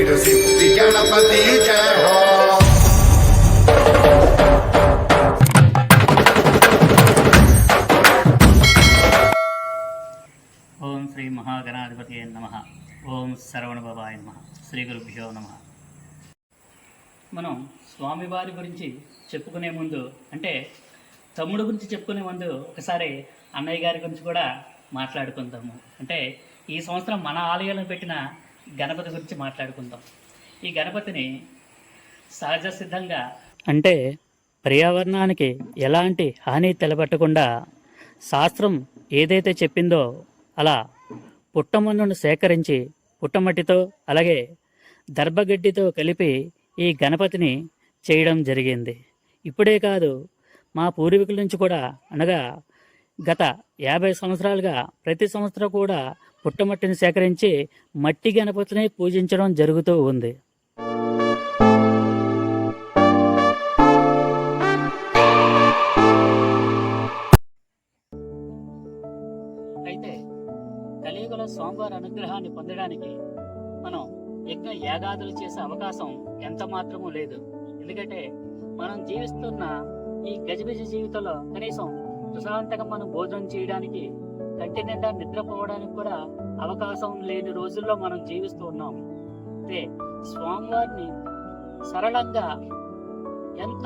सिद्धेरु सिद्धि गणपति जय हो। ఓం శ్రీ మహాగణాధిపతి నమః. ఓం శరవణభవాయ నమః. శ్రీ గురుభ్యో నమః. మనం స్వామివారి గురించి చెప్పుకునే ముందు, అంటే తమ్ముడు గురించి చెప్పుకునే ముందు ఒకసారి అన్నయ్య గారి గురించి కూడా మాట్లాడుకుందాము. అంటే ఈ సంవత్సరం మన ఆలయంలో పెట్టిన గణపతి గురించి మాట్లాడుకుందాం. ఈ గణపతిని సహజ సిద్ధంగా, అంటే పర్యావరణానికి ఎలాంటి హాని తలపెట్టకుండా శాస్త్రం ఏదైతే చెప్పిందో అలా పుట్టమన్నును సేకరించి పుట్టమట్టితో అలాగే దర్భగడ్డితో కలిపి ఈ గణపతిని చేయడం జరిగింది. ఇప్పుడే కాదు, మా పూర్వీకుల నుంచి కూడా, అనగా గత 50 సంవత్సరాలుగా ప్రతి సంవత్సరం కూడా పుట్టమట్టిని సేకరించి మట్టి గణపతిని పూజించడం జరుగుతూ ఉంది. అయితే కలియుగంలో స్వామివారి అనుగ్రహాన్ని పొందడానికి మనం యజ్ఞ యాగాదులు చేసే అవకాశం ఎంత మాత్రమూ లేదు. ఎందుకంటే మనం జీవిస్తున్న ఈ గజిబిజి జీవితంలో కనీసం ప్రశాంతంగా మనం భోజనం చేయడానికి, కంటి నిండా నిద్రపోవడానికి కూడా అవకాశం లేని రోజుల్లో మనం జీవిస్తూ ఉన్నాం. అయితే స్వామివారిని సరళంగా ఎంత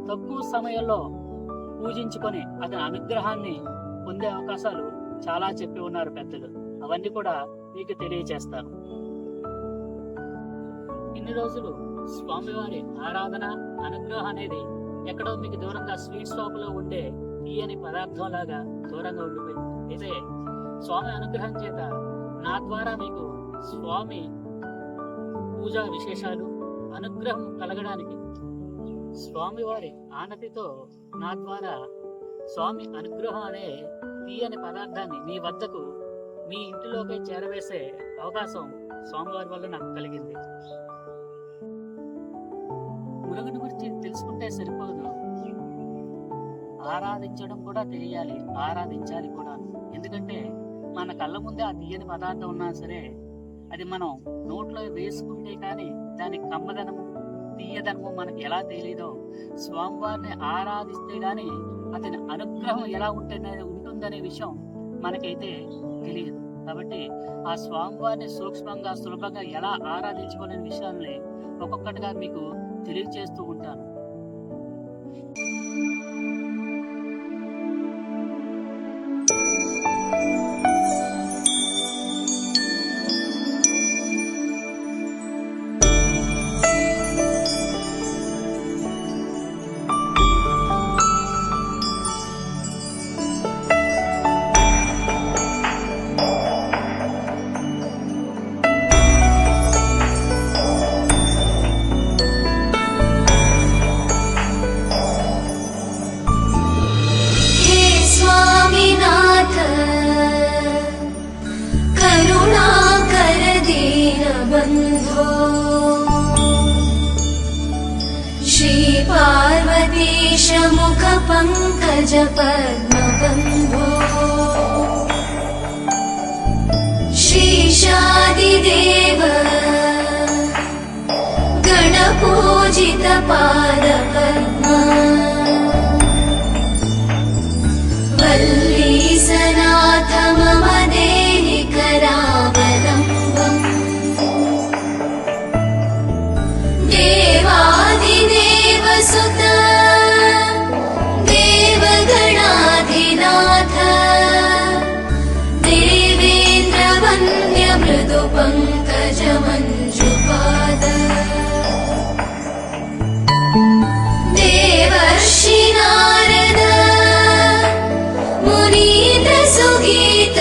తక్కువ సమయంలో పూజించుకొని అతని అనుగ్రహాన్ని పొందే అవకాశాలు చాలా చెప్పి ఉన్నారు పెద్దలు. అవన్నీ కూడా మీకు తెలియజేస్తాను. ఇన్ని రోజులు స్వామివారి ఆరాధన, అనుగ్రహం అనేది ఎక్కడో మీకు దూరంగా స్వీట్ షాప్ లో ఉండే తీయని పదార్థం లాగా దూరంగా ఉండిపోయింది. అయితే స్వామి అనుగ్రహం చేత నా ద్వారా మీకు స్వామి పూజా విశేషాలు, అనుగ్రహం కలగడానికి స్వామివారి ఆనతితో నా ద్వారా స్వామి అనుగ్రహం అనే తీయని పదార్థాన్ని మీ వద్దకు, మీ ఇంటిలోకి చేరవేసే అవకాశం స్వామివారి వల్ల నాకు కలిగింది. మురుగని గురించి తెలుసుకుంటే సరిపోదు, ఆరాధించడం కూడా తెలియాలి, ఆరాధించాలి కూడా. ఎందుకంటే మన కళ్ళ ముందే ఆ తీయని పదార్థం ఉన్నా సరే, అది మనం నోట్లో వేసుకుంటే కానీ దాని కమ్మదనము, తీయదనము మనకి ఎలా తెలియదో, స్వామివారిని ఆరాధిస్తే గాని అతని అనుగ్రహం ఎలా ఉంటుందనే విషయం మనకైతే తెలియదు. కాబట్టి ఆ స్వామివారిని సూక్ష్మంగా, సులభంగా ఎలా ఆరాధించుకునే విషయాన్ని ఒక్కొక్కటిగా మీకు తెలియజేస్తూ ఉంటాను. पार्वतीश मुख पंकज पद्मबन्धो श्रीशादिदेव गणपूजित पादपद्मा वल्लीसनाथ मम देहि करावलम्बम् देवादिदेव सुत देवगणाधिनाथ देवेन्द्र वन्द्य मृदु पंकज मंजुपाद देवर्षि नारद मुनीन्द्र सुगीत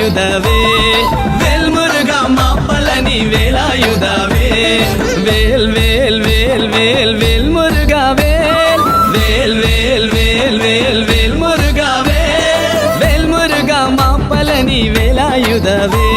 வேலாயுதவே வேல்முருகா மாப்பழனி வேலாயுதவே வேல் வேல் வேல் வேல் வேல் முருகா வேல் வேல் வேல் வேல் வேல் வேல் முருகா வேல் வேல் முருகா மாப்பழனி வேலாயுதவே